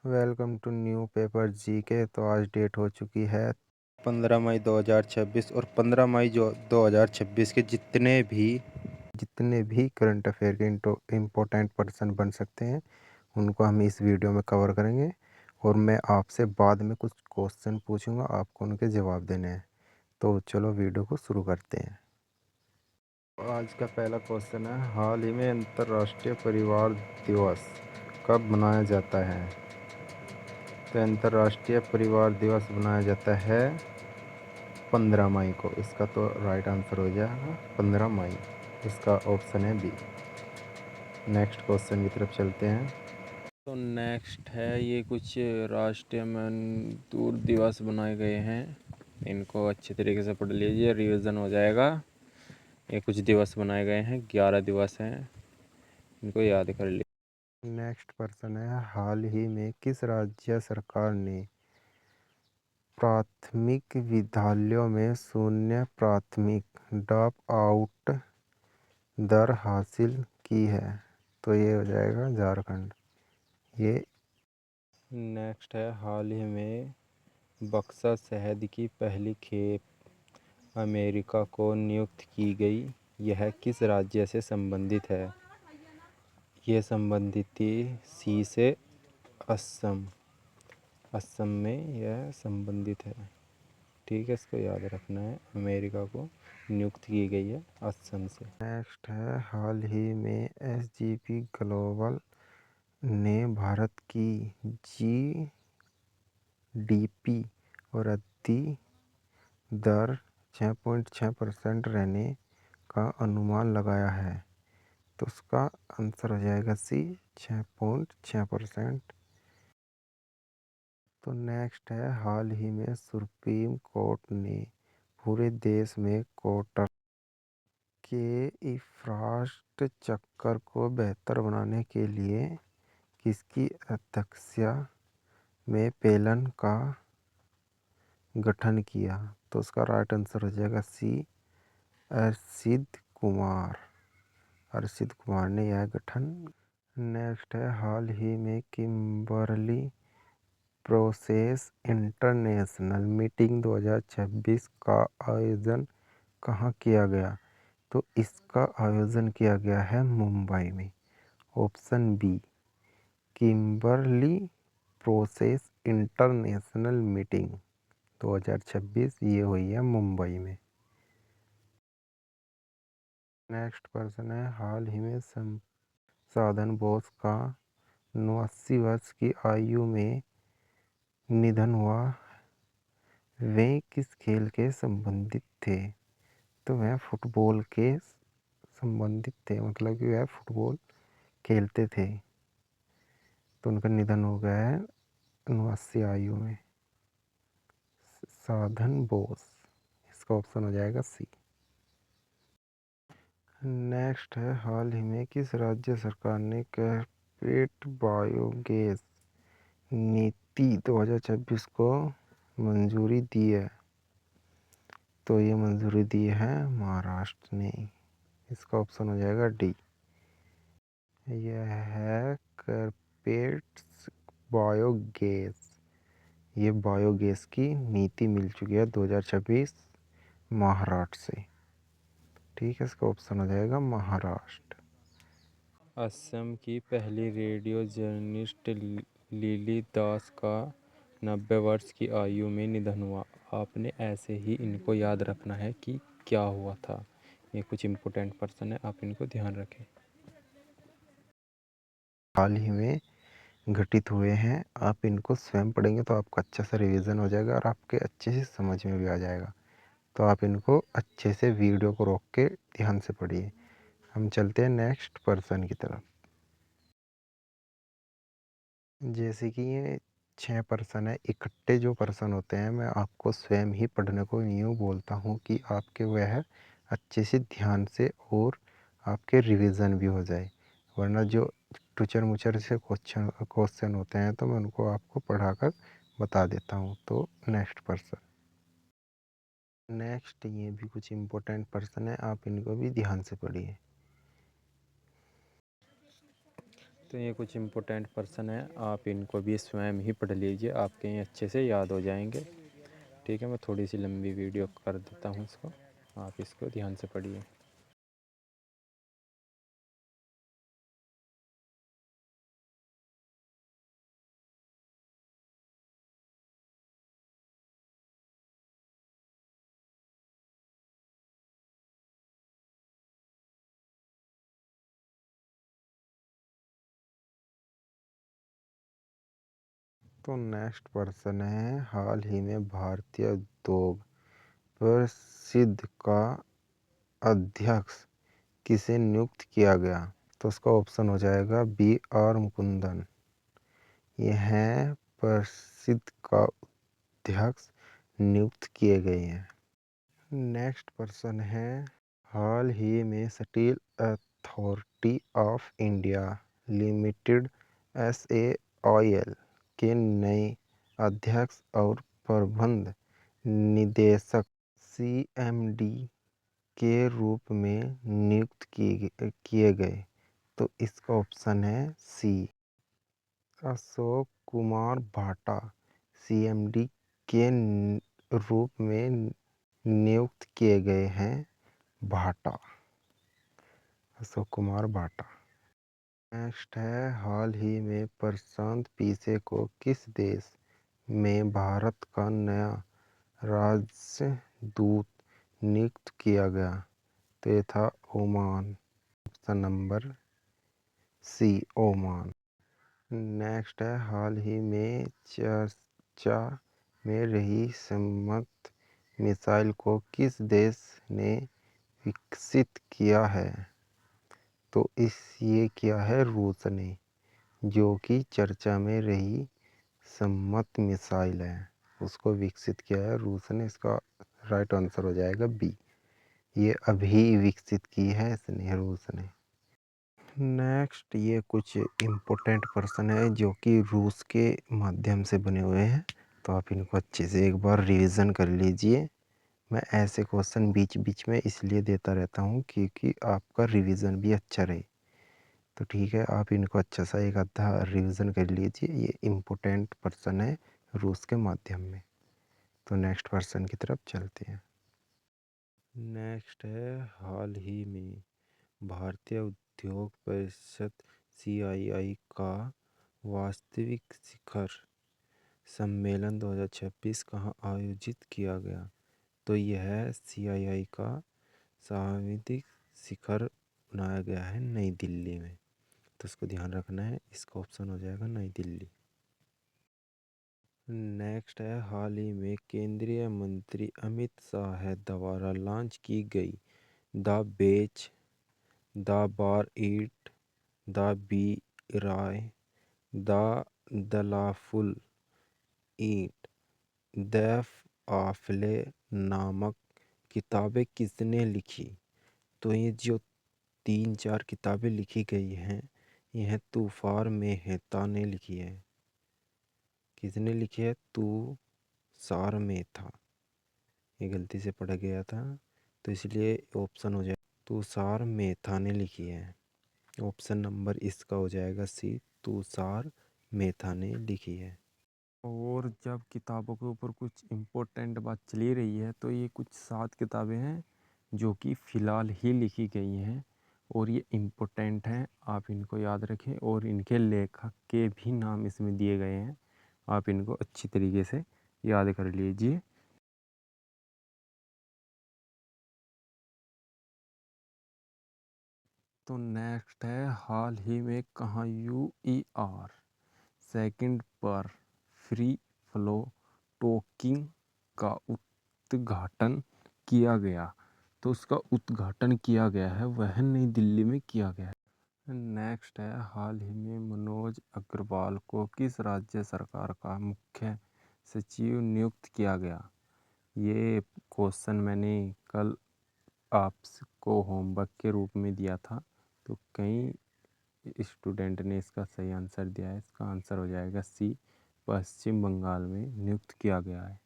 Welcome to new paper GK. तो आज date हो चुकी है 15 मई 2026 और 15 मई जो 2026 के जितने भी करंट अफेयर के इम्पोर्टेंट पर्सन बन सकते हैं उनको हम इस वीडियो में कवर करेंगे। और मैं आपसे बाद में कुछ क्वेश्चन पूछूंगा, आपको उनके जवाब देने हैं। तो चलो वीडियो को शुरू करते हैं। आज का पहला क्वेश्चन है, हाल ही में अंतर्राष्ट्रीय परिवार दिवस कब मनाया जाता है? तो अंतर्राष्ट्रीय परिवार दिवस मनाया जाता है 15 मई को। इसका तो राइट आंसर हो जाएगा 15 मई। इसका ऑप्शन है बी। नेक्स्ट क्वेश्चन की तरफ चलते हैं। तो नेक्स्ट है, ये कुछ राष्ट्रीय मजदूर दिवस बनाए गए हैं, इनको अच्छे तरीके से पढ़ लीजिए, रिवीजन हो जाएगा। ये कुछ दिवस बनाए गए हैं, 11 दिवस हैं, इनको याद कर लीजिए। नेक्स्ट पर्सन है, हाल ही में किस राज्य सरकार ने प्राथमिक विद्यालयों में शून्य प्राथमिक ड्रॉप आउट दर हासिल की है? तो ये हो जाएगा झारखंड। ये नेक्स्ट है, हाल ही में बक्सा शहद की पहली खेप अमेरिका को नियुक्त की गई, यह किस राज्य से संबंधित है? ये संबंधित थी सी से असम। असम में यह संबंधित है। ठीक है, इसको याद रखना है, अमेरिका को नियुक्त की गई है असम से। नेक्स्ट है, हाल ही में एसजीपी ग्लोबल ने भारत की जीडीपी वृद्धि दर 6.6% रहने का अनुमान लगाया है। तो उसका आंसर हो जाएगा सी, 6.6%। तो नेक्स्ट है, हाल ही में सुप्रीम कोर्ट ने पूरे देश में कोर्ट के इंफ्रास्ट्रक्चर को बेहतर बनाने के लिए किसकी अध्यक्षता में पैनल का गठन किया? तो उसका राइट आंसर हो जाएगा सी, अर्शिद कुमार। अर्शिद कुमार ने यह गठन। नेक्स्ट है, हाल ही में किम्बरली प्रोसेस इंटरनेशनल मीटिंग 2026 का आयोजन कहाँ किया गया? तो इसका आयोजन किया गया है मुंबई में। Option B, Kimberley process international meeting 2026 ये हुई है मुंबई में। नेक्स्ट पर्सन है, हाल ही में संसाधन बोस का 89 वर्ष की आयु में निधन हुआ। वे किस खेल के संबंधित थे? तो वह फुटबॉल के संबंधित थे, मतलब कि वह फुटबॉल खेलते थे। तो उनका निधन हो गया है 89 आयु में। साधन बोस, इसका ऑप्शन हो जाएगा सी। नेक्स्ट है, हाल ही में किस राज्य सरकार ने कॉर्पोरेट बायोगैस नीति 2026 को मंजूरी दी है? तो ये मंजूरी दी है महाराष्ट्र ने। इसका ऑप्शन हो जाएगा डी। यह है कॉर्पोरेट बायोगैस। ये बायोगैस की नीति मिल चुकी है 2026 महाराष्ट्र से। ठीक है, इसका ऑप्शन हो जाएगा महाराष्ट्र। असम की पहली रेडियो जर्नलिस्ट लिली दास का 90 वर्ष की आयु में निधन हुआ। आपने ऐसे ही इनको याद रखना है कि क्या हुआ था। ये कुछ इम्पोर्टेंट पर्सन है, आप इनको ध्यान रखें। हाल ही में घटित हुए हैं, आप इनको स्वयं पढ़ेंगे तो आपका अच्छा सा रिवीजन हो जाएगा और आपके अच्छे से समझ में भी आ जाएगा। तो आप इनको अच्छे से वीडियो को रोक के ध्यान से पढ़िए। हम चलते हैं नेक्स्ट पर्सन की तरफ। जैसे कि ये 6 पर्सन है, इकट्ठे जो पर्सन होते हैं मैं आपको स्वयं ही पढ़ने को यूँ बोलता हूँ कि आपके वह अच्छे से ध्यान से और आपके रिवीजन भी हो जाए। वरना जो टुचर मुचर से क्वेश्चन होते हैं तो मैं उनको आपको पढ़ाकर बता देता हूँ। तो नेक्स्ट पर्सन। नेक्स्ट, ये भी कुछ इम्पोर्टेंट पर्सन है, आप इनको भी ध्यान से पढ़िए। तो ये कुछ इम्पोर्टेंट पर्सन है, आप इनको भी स्वयं ही पढ़ लीजिए, आपके ये अच्छे से याद हो जाएंगे। ठीक है, मैं थोड़ी सी लंबी वीडियो कर देता हूँ इसको, आप इसको ध्यान से पढ़िए। तो नेक्स्ट पर्सन है, हाल ही में भारतीय उद्योग परिषद का अध्यक्ष किसे नियुक्त किया गया? तो उसका ऑप्शन हो जाएगा बी आर मुकुंदन। यह परिषद का अध्यक्ष नियुक्त किए गए हैं। नेक्स्ट पर्सन है, हाल ही में steel authority of India limited SAIL के नए अध्यक्ष और प्रबंध निदेशक CMD के रूप में नियुक्त किए गए। तो इसका ऑप्शन है सी, अशोक कुमार भाटा CMD के रूप में नियुक्त किए गए हैं। भाटा, अशोक कुमार भाटा। नेक्स्ट है, हाल ही में प्रशांत पीसे को किस देश में भारत का नया राजदूत नियुक्त किया गया? तो ये था Oman, option number C, Oman. Next है, हाल ही में चर्चा में रही सम्मत मिसाइल को किस देश ने विकसित किया है? तो ये किया है रूस ने, जो कि चर्चा में रही सम्मत मिसाइल है, उसको विकसित किया है रूस ने। इसका राइट आंसर हो जाएगा बी, ये अभी विकसित की है इसने, रूस ने। नेक्स्ट, ये कुछ इम्पोर्टेंट पर्सन है जो कि रूस के माध्यम से बने हुए हैं, तो आप इनको अच्छे से एक बार रिवीजन कर लीजिए। मैं ऐसे क्वेश्चन बीच बीच में इसलिए देता रहता हूँ क्योंकि आपका रिवीजन भी अच्छा रहे। तो ठीक है, आप इनको अच्छा सा एक आधा रिवीजन कर लीजिए। ये इम्पोर्टेंट पर्सन है रूस के माध्यम में। तो नेक्स्ट पर्सन की तरफ चलते हैं। नेक्स्ट है, हाल ही में भारतीय उद्योग परिषद CII का वास्तविक शिखर सम्मेलन 2026 कहाँ आयोजित किया गया? तो यह CII का सांविधिक शिखर बनाया गया है नई दिल्ली में। तो इसको ध्यान रखना है, इसका ऑप्शन हो जाएगा नई दिल्ली। नेक्स्ट है, हाल ही में केंद्रीय मंत्री अमित शाह द्वारा लॉन्च की गई द बेच, द बार ईट, द बी राय, द दलाफुल ईट, द आफले नामक किताबें किसने लिखी? तो ये जो 3-4 किताबें लिखी गई हैं, यह तूफ़ान मेहता ने लिखी है। किसने लिखी है? तुषार मेहता। ये गलती से पढ़ गया था, तो इसलिए ऑप्शन हो जाए तुषार मेहता ने लिखी है। ऑप्शन नंबर इसका हो जाएगा सी, तुषार मेहता ने लिखी है। और जब किताबों के ऊपर कुछ इम्पोर्टेंट बात चली रही है, तो ये कुछ 7 किताबें हैं जो कि फ़िलहाल ही लिखी गई हैं और ये इम्पोर्टेंट हैं, आप इनको याद रखें। और इनके लेखक के भी नाम इसमें दिए गए हैं, आप इनको अच्छी तरीके से याद कर लीजिए। तो नेक्स्ट है, हाल ही में कहाँ UER सेकंड पर फ्री फ्लो टोकिंग का उद्घाटन किया गया? तो उसका उद्घाटन किया गया है, वह नई दिल्ली में किया गया है। नेक्स्ट है, हाल ही में मनोज अग्रवाल को किस राज्य सरकार का मुख्य सचिव नियुक्त किया गया? ये क्वेश्चन मैंने कल आपको होमवर्क के रूप में दिया था, तो कई स्टूडेंट ने इसका सही आंसर दिया है। इसका आंसर हो जाएगा सी, पश्चिम बंगाल में नियुक्त किया गया है।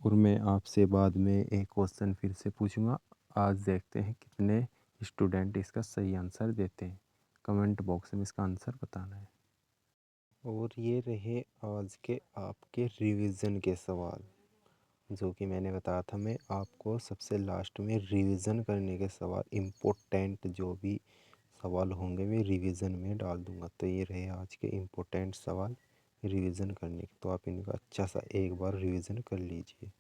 और मैं आपसे बाद में एक क्वेश्चन फिर से पूछूंगा। आज देखते हैं कितने स्टूडेंट इसका सही आंसर देते हैं। कमेंट बॉक्स में इसका आंसर बताना है। और ये रहे आज के आपके रिवीजन के सवाल, जो कि मैंने बताया था मैं आपको सबसे लास्ट में रिवीजन करने के सवाल, इम्पोर्टेंट जो भी सवाल होंगे मैं रिवीजन में डाल दूंगा। तो ये रहे आज के इम्पोर्टेंट सवाल रिवीजन करने के, तो आप इनका अच्छा सा एक बार रिवीजन कर लीजिए।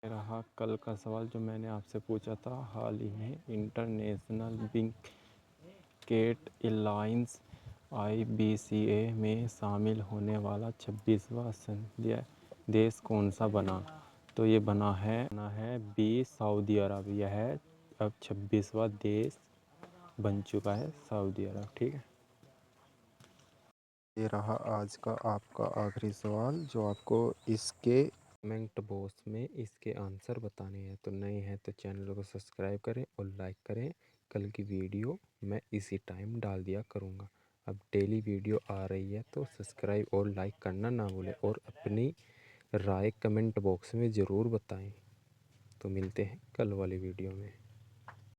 रहा कल का सवाल जो मैंने आपसे पूछा था, हाल ही में इंटरनेशनल बिस्केट एलायंस IBCA में शामिल होने वाला 26वां सदस्य देश कौन सा बना? तो ये बना है बी सऊदी अरब। यह है अब 26वां देश बन चुका है सऊदी अरब। ठीक है, ये रहा आज का आपका आखिरी सवाल, जो आपको इसके कमेंट बॉक्स में इसके आंसर बताने हैं। तो नए हैं तो चैनल को सब्सक्राइब करें और लाइक करें। कल की वीडियो मैं इसी टाइम डाल दिया करूँगा। अब डेली वीडियो आ रही है तो सब्सक्राइब और लाइक करना ना भूलें, और अपनी राय कमेंट बॉक्स में ज़रूर बताएं। तो मिलते हैं कल वाली वीडियो में।